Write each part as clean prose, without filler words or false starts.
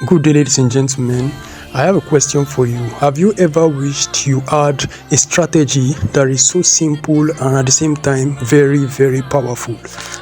Good day, ladies and gentlemen. I have a question for you. Have you ever wished you had a strategy that is so simple and at the same time very, very powerful?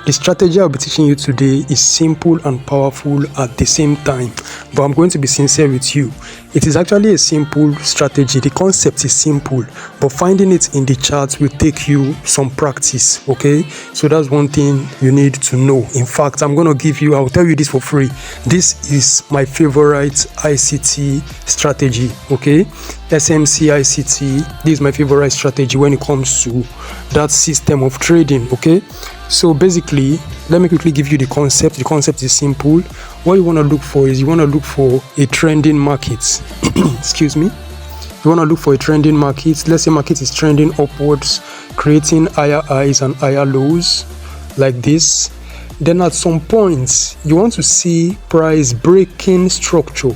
The strategy I'll be teaching you today is simple and powerful at the same time, but I'm going to be sincere with you. It is actually a simple strategy. The concept is simple, but finding it in the charts will take you some practice, okay? So that's one thing you need to know. In fact, I'll tell you this for free. This is my favorite ICT strategy, okay? SMC ICT. This is my favorite strategy when it comes to that system of trading, okay? So basically, let me quickly give you the concept. The concept is simple. What you want to look for is you want to look for a trending market. Excuse me. You want to look for a trending market. Let's say market is trending upwards, creating higher highs and higher lows like this. Then at some point, you want to see price breaking structure.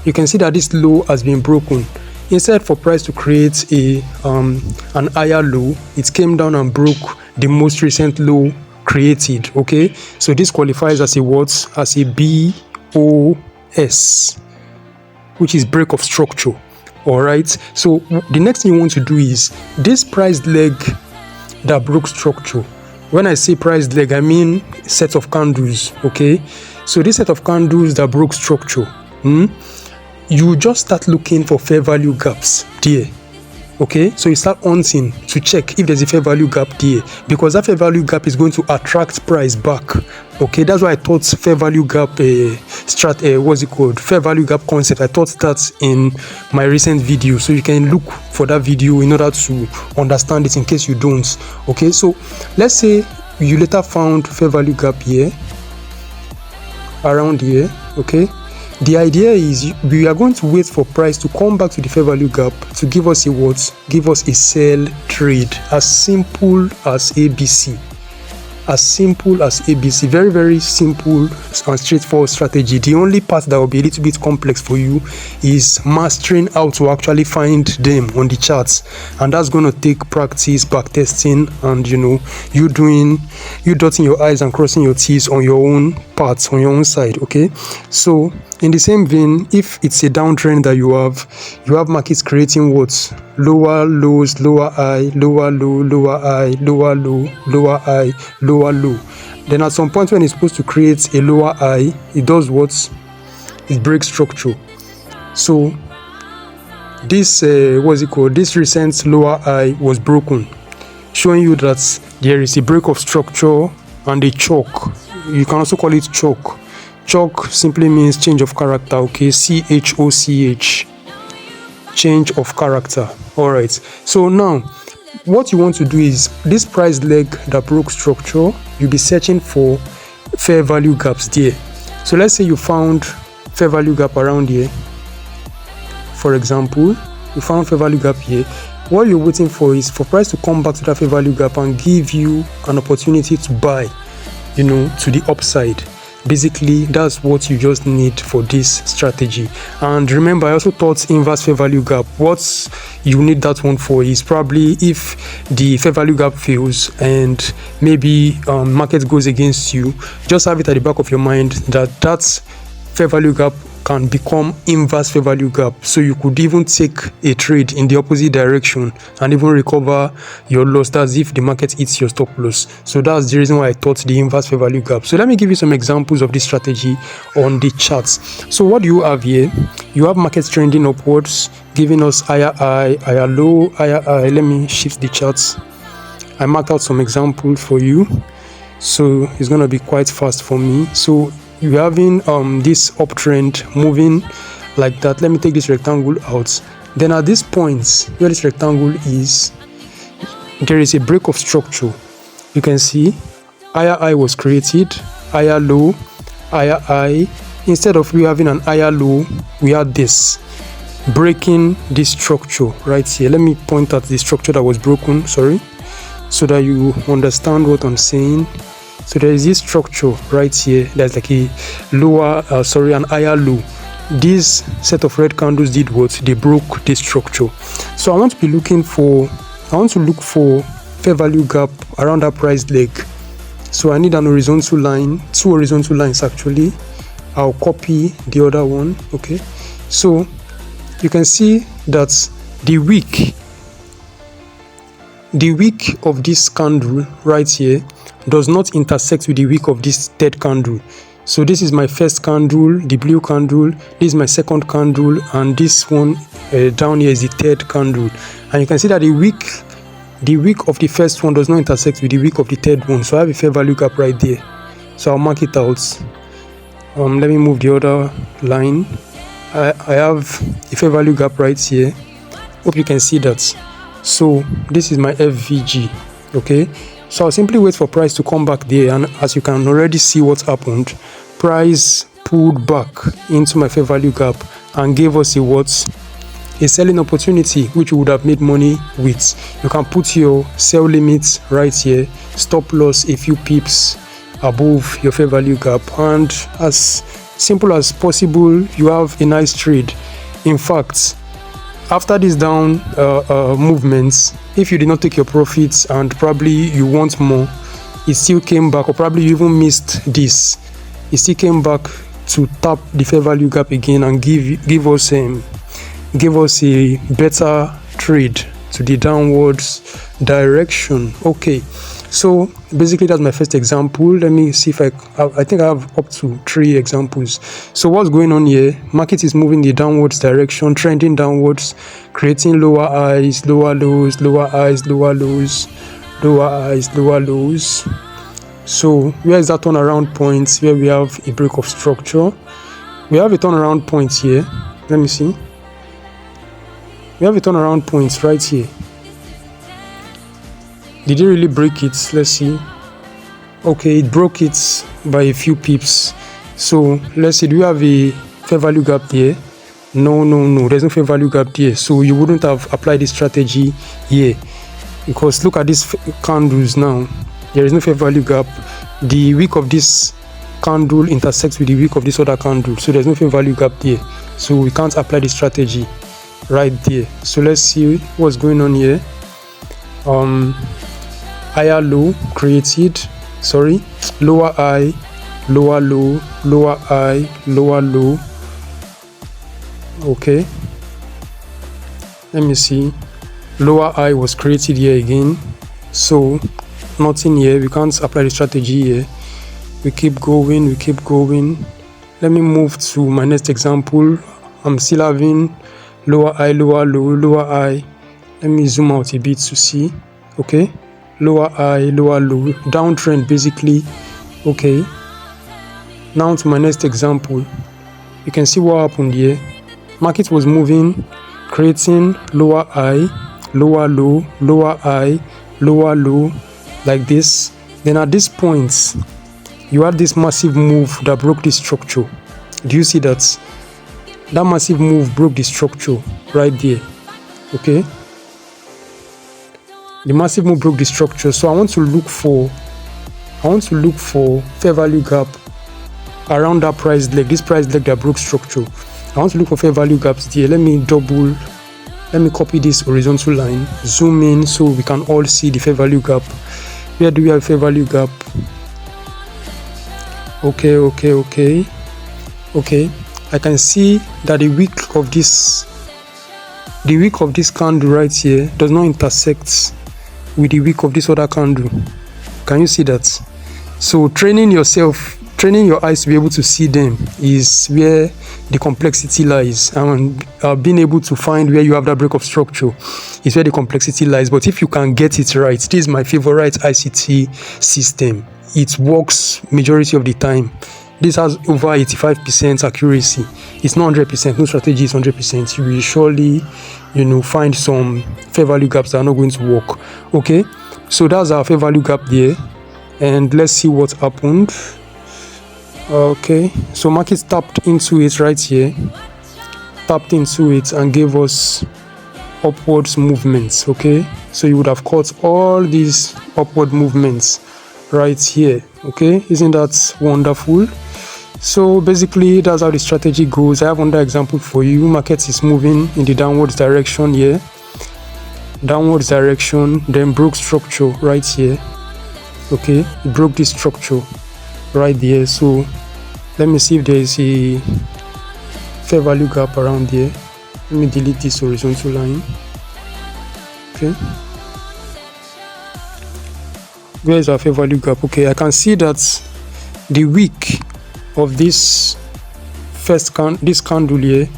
You can see that this low has been broken. Instead for price to create an higher low, it came down and broke the most recent low created, okay? So this qualifies as a what? As a BOS, which is break of structure, all right? So the next thing you want to do is this price leg that broke structure. When I say price leg, I mean set of candles, okay? So this set of candles that broke structure, you just start looking for fair value gaps there, okay? So you start hunting to check if there's a fair value gap there, because that fair value gap is going to attract price back, okay? That's why I taught fair value gap fair value gap concept. I taught that in my recent video, so you can look for that video in order to understand it in case you don't, okay? So let's say you later found fair value gap here, around here, okay? The idea is we are going to wait for price to come back to the fair value gap to give us a what? Give us a sell trade. As simple as ABC. As simple as ABC. Very, very simple and straightforward strategy. The only part that will be a little bit complex for you is mastering how to actually find them on the charts. And that's going to take practice, back testing, and you dotting your I's and crossing your T's on your own parts, on your own side, okay? So in the same vein, if it's a downtrend that you have markets creating what? Lower lows, lower high, lower low, lower high, lower low, lower high, lower low. Then at some point when it's supposed to create a lower high, it does what? It breaks structure. So this this recent lower high was broken, showing you that there is a break of structure and a choke. You can also call it choke. Choke simply means change of character, okay? CHOCH, change of character. All right. So now, what you want to do is this price leg that broke structure, you'll be searching for fair value gaps there. So let's say you found fair value gap around here. For example, you found fair value gap here. What you're waiting for is for price to come back to that fair value gap and give you an opportunity to buy, to the upside. Basically, that's what you just need for this strategy. And remember, I also taught inverse fair value gap. What you need that one for is probably if the fair value gap fails and maybe market goes against you, just have it at the back of your mind that fair value gap can become inverse fair value gap, so you could even take a trade in the opposite direction and even recover your loss. That's if the market hits your stop loss. So that's the reason why I taught the inverse fair value gap. So let me give you some examples of this strategy on the charts. So what do you have here? You have markets trending upwards, giving us higher high, higher low, higher high. Let me shift the charts. I marked out some examples for you, so it's gonna be quite fast for me. So you're having this uptrend moving like that. Let me take this rectangle out. Then at this point where this rectangle is, there is a break of structure. You can see higher high was created, higher low, higher high. Instead of we having an higher low, we had this breaking this structure right here. Let me point at the structure that was broken, sorry, so that you understand what I'm saying. So there is this structure right here. There's like a an higher low. This set of red candles did what? They broke this structure. So I want to look for fair value gap around that price leg. So I need an horizontal line, two horizontal lines actually. I'll copy the other one. Okay, so you can see that the wick of this candle right here does not intersect with the wick of this third candle. So this is my first candle, the blue candle, this is my second candle, and this one down here is the third candle. And you can see that the wick of the first one does not intersect with the wick of the third one. So I have a fair value gap right there. So I'll mark it out. Let me move the other line. I have a fair value gap right here. Hope you can see that. So this is my FVG. Okay, so I'll simply wait for price to come back there, and as you can already see what happened, price pulled back into my fair value gap and gave us a selling opportunity which you would have made money with. You can put your sell limits right here, stop loss a few pips above your fair value gap, and as simple as possible, you have a nice trade. In fact, after this down movements, if you did not take your profits and probably you want more, it still came back, or probably you even missed this, it still came back to tap the fair value gap again and give us a better trade to the downwards direction. Okay, so basically that's my first example. Let me see if I think I have up to 3 examples. So what's going on here? Market is moving the downwards direction, trending downwards, creating lower highs, lower lows, lower highs, lower lows, lower highs, lower lows. So where is that turnaround point where we have a break of structure? We have a turnaround point here. Let me see. We have a turnaround point right here. Did it really break it? Let's see. Okay, it broke it by a few pips. So let's see, do you have a fair value gap there? No, there's no fair value gap there. So you wouldn't have applied this strategy here, because look at these candles now. There is no fair value gap. The wick of this candle intersects with the wick of this other candle, so there's no fair value gap there. So we can't apply this strategy right there. So let's see what's going on here. Higher low created, lower high, lower low, lower high, lower low. Okay, let me see. Lower high was created here again, so nothing here. We can't apply the strategy here. We keep going. Let me move to my next example. I'm still having lower high, lower low, lower high. Let me zoom out a bit to see. Okay, lower high, lower low, downtrend basically. Okay, now to my next example. You can see what happened here. Market was moving, creating lower high, lower low, lower high, lower low, like this. Then at this point, you had this massive move that broke the structure. Do you see that? That massive move broke the structure right there. Okay, the massive move broke the structure. So I want to look for fair value gap around that price leg, this price leg that broke structure. I want to look for fair value gaps there. Let me copy this horizontal line, zoom in so we can all see the fair value gap. Where do we have fair value gap? Okay, I can see that the wick of this candle right here does not intersect with the wick of this other candle. Can you see that? So training your eyes to be able to see them is where the complexity lies, and being able to find where you have that break of structure is where the complexity lies. But if you can get it right, this is my favorite ICT system. It works majority of the time. This has over 85% accuracy. It's not 100%. No strategy is 100%. You will surely, find some fair value gaps that are not going to work. Okay, so that's our fair value gap there, and let's see what happened. Okay, so market tapped into it right here, and gave us upwards movements. Okay, so you would have caught all these upward movements right here. Okay, isn't that wonderful? So basically that's how the strategy goes. I have another example for you. Market is moving in the downwards direction here, then broke structure right here. Okay, it broke this structure right there. So Let me see if there is a fair value gap around here. Let me delete this horizontal line. Okay, where is our fair value gap? Okay, I can see that the wick of this this candle here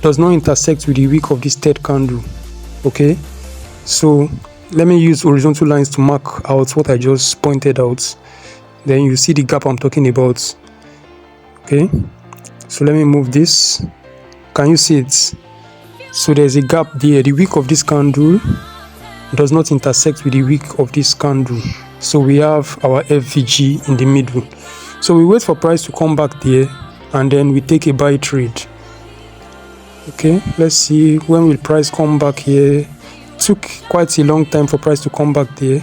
does not intersect with the wick of this third candle. Okay, so let me use horizontal lines to mark out what I just pointed out. Then you see the gap I'm talking about. Okay, so let me move this. Can you see it? So there's a gap there. The wick of this candle does not intersect with the wick of this candle, so we have our FVG in the middle. So we wait for price to come back there, and then we take a buy trade. Okay, let's see, when will price come back here? It took quite a long time for price to come back there.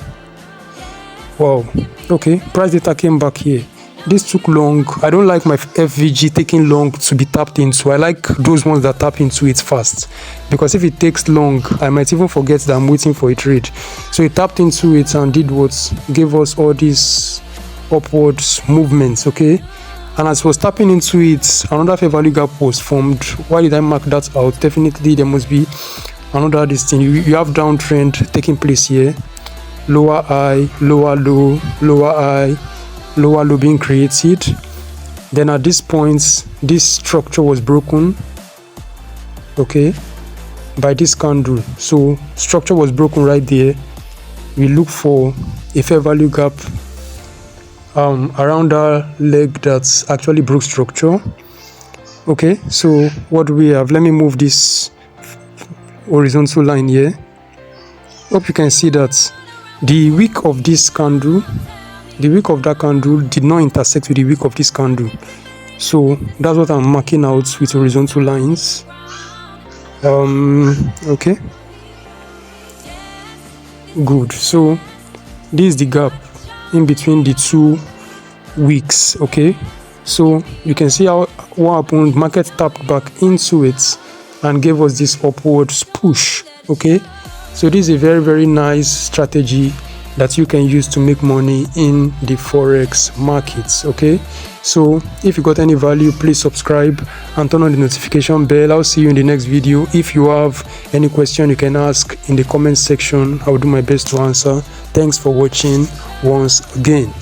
Wow. Okay, price data came back here. This took long. I don't like my FVG taking long to be tapped into. I like those ones that tap into it fast, because if it takes long, I might even forget that I'm waiting for a trade. So it tapped into it and did what? Gave us all these upwards movements. Okay, and as it was tapping into it, another fair value gap was formed. Why did I mark that out? Definitely there must be another this thing. You have downtrend taking place here. Lower high, lower low, lower high, lower low being created. Then at this point, this structure was broken, okay, by this candle. So structure was broken right there. We look for a fair value gap around our leg that's actually broke structure. Okay, so what do we have? Let me move this horizontal line here. Hope you can see that the wick of this candle, the wick of that candle did not intersect with the wick of this candle. So that's what I'm marking out with horizontal lines. Okay, good. So this is the gap in between the two wicks. Okay, so you can see how what happened. Market tapped back into it and gave us this upwards push. Okay, so this is a very nice strategy that you can use to make money in the forex markets. Okay, so if you got any value, please subscribe and turn on the notification bell. I'll see you in the next video. If you have any question, you can ask in the comment section. I'll do my best to answer. Thanks for watching once again.